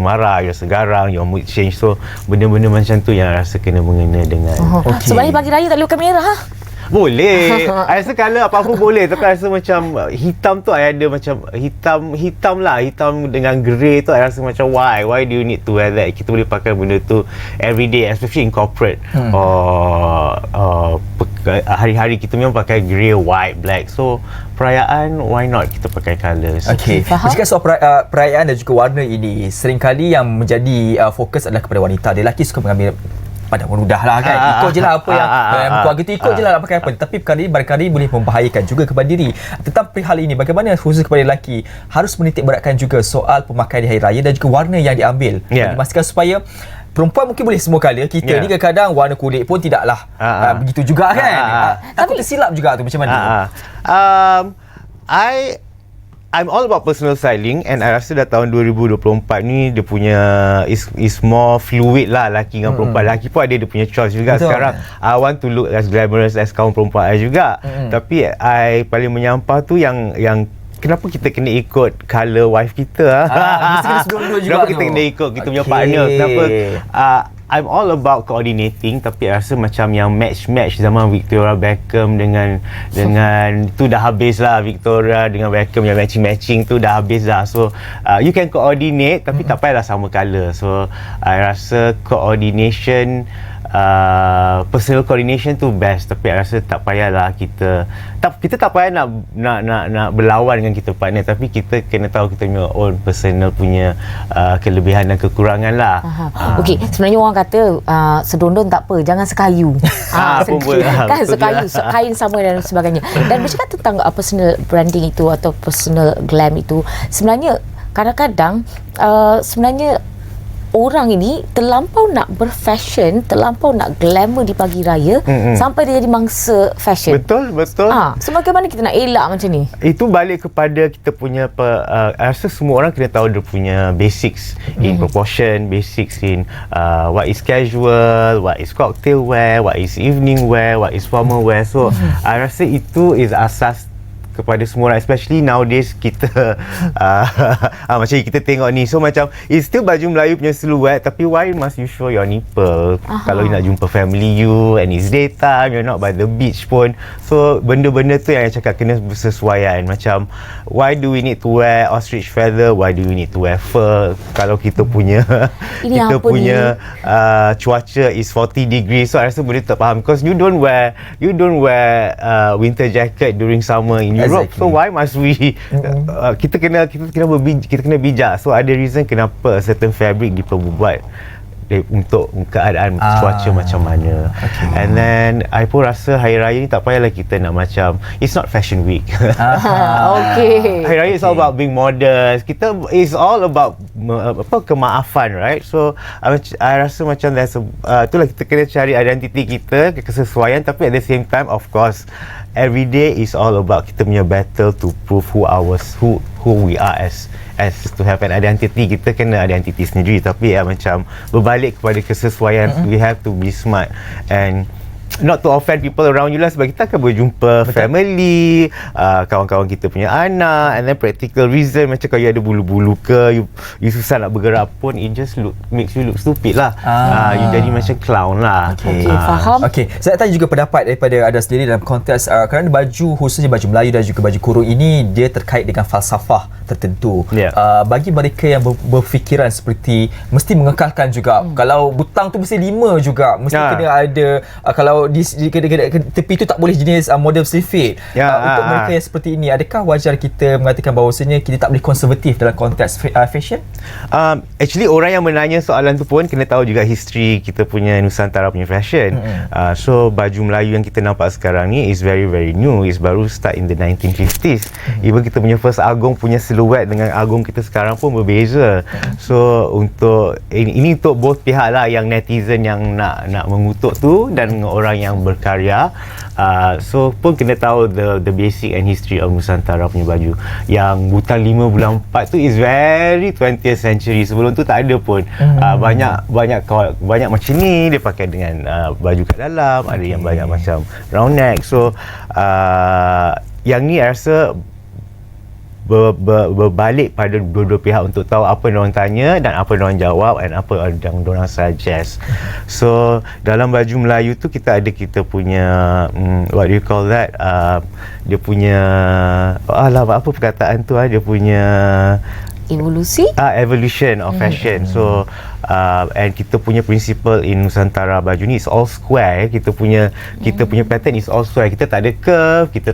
marah, you rasa garang, your mood change. So benda-benda macam tu yang rasa kena mengena dengan sebenarnya pagi raya tak boleh pakai merah. Boleh. I rasa colour apa-apa boleh, tapi I rasa macam hitam tu I ada macam hitam lah, hitam dengan grey tu I rasa macam why do you need to wear that? Kita boleh pakai benda tu every day, especially in corporate or hari-hari kita memang pakai grey, white, black. So perayaan, why not kita pakai colours? Bercakap soal perayaan dan juga warna ini, seringkali yang menjadi fokus adalah kepada wanita. Lelaki suka mengambil pada mudah lah kan, ikut je lah apa yang keluarga tu ikut je lah nak pakai apa. Tapi perkara ini barangkali boleh membahayakan juga kepada diri. Tentang perihal ini, bagaimana khusus kepada lelaki harus menitik beratkan juga soal pemakaian di hari raya dan juga warna yang diambil, dipastikan supaya perempuan mungkin boleh semua colour, kita ni kadang-kadang warna kulit pun tidaklah begitu juga kan. Takut tersilap juga tu, macam mana? I'm all about personal styling, and I rasa dah tahun 2024 ni dia punya is more fluid lah, lelaki dengan perempuan. Lelaki pun ada dia punya choice juga. Sekarang I want to look as glamorous as kaum perempuan I juga. Tapi I paling menyampah tu yang kenapa kita kena ikut colour wife kita? Mesti kena sedundul juga Kenapa tu. kita kena ikut kita punya partner? Kenapa? I'm all about coordinating, tapi I rasa macam yang match zaman Victoria Beckham dengan tu dah habis lah. Victoria dengan Beckham yang matching tu dah habis dah. So you can coordinate tapi tak payahlah sama colour. So I rasa coordination, personal coordination tu best, tapi I rasa tak payahlah kita tak payah nak berlawan dengan kita partner, tapi kita kena tahu kita punya own personal punya kelebihan dan kekurangan lah. Okey, sebenarnya orang kata sedondon tak apa, jangan sekayu. Pun boleh. Kan Betul sekayu, kain sama dan sebagainya. Dan bercakap tentang personal branding itu atau personal glam itu, sebenarnya kadang-kadang sebenarnya orang ini terlampau nak berfashion, terlampau nak glamour di pagi raya sampai dia jadi mangsa fashion. Betul. So bagaimana kita nak elak macam ni? Itu balik kepada kita punya I rasa semua orang kena tahu dia punya basics in proportion, basics in what is casual, what is cocktail wear, what is evening wear, what is formal wear. So I rasa itu is asas kepada semua orang, especially nowadays kita macam kita tengok ni, so macam it's still baju Melayu punya silhouette, tapi why must you show your nipple? Kalau you nak jumpa family you and it's daytime, you're not by the beach pun. So benda-benda tu yang cakap kena bersesuaian. Macam why do we need to wear ostrich feather, why do we need to wear fur kalau kita punya kita punya cuaca is 40 degrees. So I rasa boleh tak faham, because you don't wear winter jacket during summer in Europe. So why must we kita kena bijak. So ada reason kenapa certain fabric diperbuat untuk keadaan cuaca macam mana. And then I pun rasa Hari Raya ni tak payahlah kita nak macam, it's not fashion week. Okay. Hari Raya is all about being modest. It's all about kemaafan, right? So I rasa macam itulah kita kena cari identiti kita, kesesuaian, tapi at the same time of course every day is all about kita punya battle to prove who we are as to have an identity. Kita kena identiti sendiri, tapi macam berbalik kepada kesesuaian. We have to be smart and not to offend people around you lah, sebab kita akan berjumpa family, kawan-kawan kita punya anak, and then practical reason macam kalau you ada bulu-bulu ke, you susah nak bergerak pun, it just makes you look stupid lah. You jadi macam clown lah. Okay, faham. Okay, saya nak tanya juga pendapat daripada Ada sendiri dalam konteks kerana baju, khususnya baju Melayu dan juga baju kurung ini, dia terkait dengan falsafah tertentu. Bagi mereka yang berfikiran seperti mesti mengekalkan juga, kalau butang tu mesti 5 juga, mesti kena ada, kalau di tepi tu tak boleh jenis model slim fit. Untuk mereka yang seperti ini, adakah wajar kita mengatakan bahawasanya kita tak boleh konservatif dalam konteks fashion? Actually orang yang menanya soalan tu pun kena tahu juga history kita punya Nusantara punya fashion. So baju Melayu yang kita nampak sekarang ni is very very new, is baru start in the 1950s. Even kita punya first Agong punya silhouette dengan Agong kita sekarang pun berbeza. So untuk ini untuk both pihak lah, yang netizen yang nak mengutuk tu dan orang yang berkarya. So pun kena tahu the basic and history of Nusantara punya baju. Yang butang 5 bulan 4 tu is very 20th century. Sebelum tu tak ada pun. Banyak macam ni dia pakai dengan baju kat dalam, ada yang banyak macam round neck. So yang ni I rasa berbalik pada dua-dua pihak untuk tahu apa diorang tanya dan apa diorang jawab dan apa yang diorang suggest. So dalam baju Melayu tu kita punya what do you call that, dia punya apa perkataan tu, dia punya evolution of fashion. So and kita punya principle in Nusantara baju ni is all square. Kita punya pattern is all square. Kita tak ada curve, kita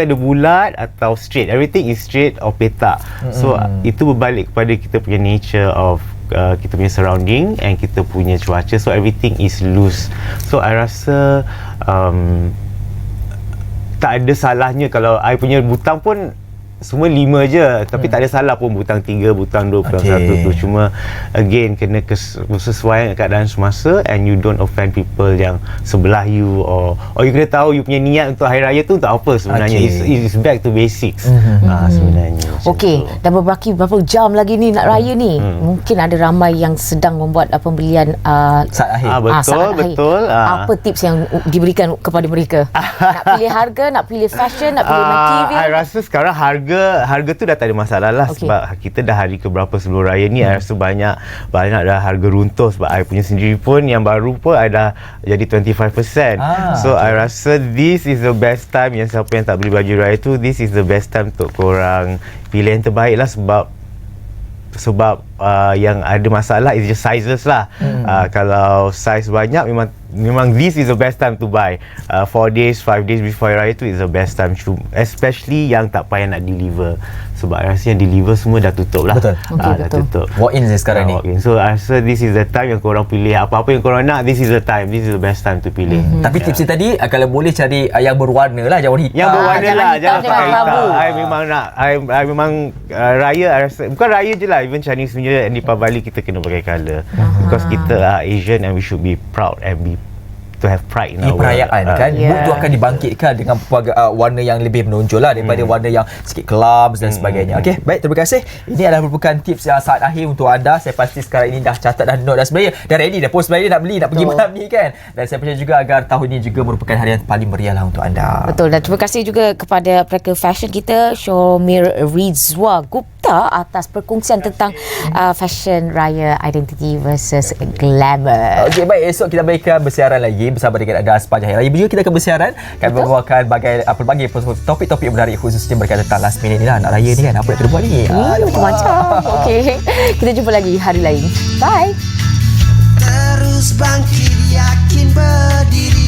ada bulat atau straight. Everything is straight or petak. So itu berbalik kepada kita punya nature of kita punya surrounding and kita punya cuaca. So everything is loose. So I rasa tak ada salahnya kalau I punya butang pun semua 5 je, tapi tak ada salah pun butang 3, butang 2, butang 1 tu. Cuma again kena kesesuaian keadaan semasa, and you don't offend people yang sebelah you, or you kena tahu you punya niat untuk hari raya tu untuk apa sebenarnya. It's back to basics sebenarnya. Okey, dah berapa jam lagi ni nak raya ni. Mungkin ada ramai yang sedang membuat pembelian Saat akhir. Betul. Apa tips yang diberikan kepada mereka? Nak pilih harga, nak pilih fashion, nak pilih material? I rasa sekarang harga tu dah tak ada masalah lah, sebab kita dah hari keberapa sebelum raya ni. I rasa banyak dah harga runtuh, sebab I punya sendiri pun yang baru pun I dah jadi 25%. So I rasa this is the best time, yang siapa yang tak beli baju raya tu, this is the best time untuk korang pilih yang terbaik lah, sebab yang ada masalah is just sizes lah. Kalau size banyak, memang this is the best time to buy. 4 days, 5 days before raya tu is the best time, especially yang tak payah nak deliver, sebab I rasa yang deliver semua dah tutup lah. Betul. Dah tutup. Walk-in sekarang ni. Walk-in. So I rasa this is the time yang korang pilih apa-apa yang korang nak. This is the time, this is the best time to pilih. Tapi tips tadi, kalau boleh cari yang berwarna lah, jangan warna hitam. Yang berwarna lah, jangan hitam, pakai jangan hitam. abu. I memang nak, I memang raya, I rasa, bukan raya je lah, even Chinese New Year and Deepavali kita kena pakai colour. Because kita Asian and we should be proud and to have pride in our perayaan kan. Mood tu akan dibangkitkan dengan warna yang lebih menonjol lah daripada warna yang sikit kelams dan sebagainya. Okey, baik, terima kasih. Ini adalah merupakan tips yang saat akhir untuk anda. Saya pasti sekarang ini dah catat, dah note, dah sebenarnya dah ready dah pun sebenarnya nak beli, nak pergi malam ni kan. Dan saya percaya juga agar tahun ini juga merupakan hari yang paling meriah lah untuk anda. Betul, dan terima kasih juga kepada pelakon fashion kita, Syomir Rizwa Gupta, atas perkongsian tentang fashion raya, identity versus glamour. Okey, baik, esok kita berikan bersiaran lagi bersama dengan anda sepanjang hari raya. Juga kita akan bersiaran, kami membawakan pelbagai topik-topik menarik, khususnya berkaitan tentang last minute ni lah, nak raya ni kan, apa yang kena buat ni. Macam-macam. Okey, kita jumpa lagi hari lain. Bye. Terus bangkit, yakin berdiri.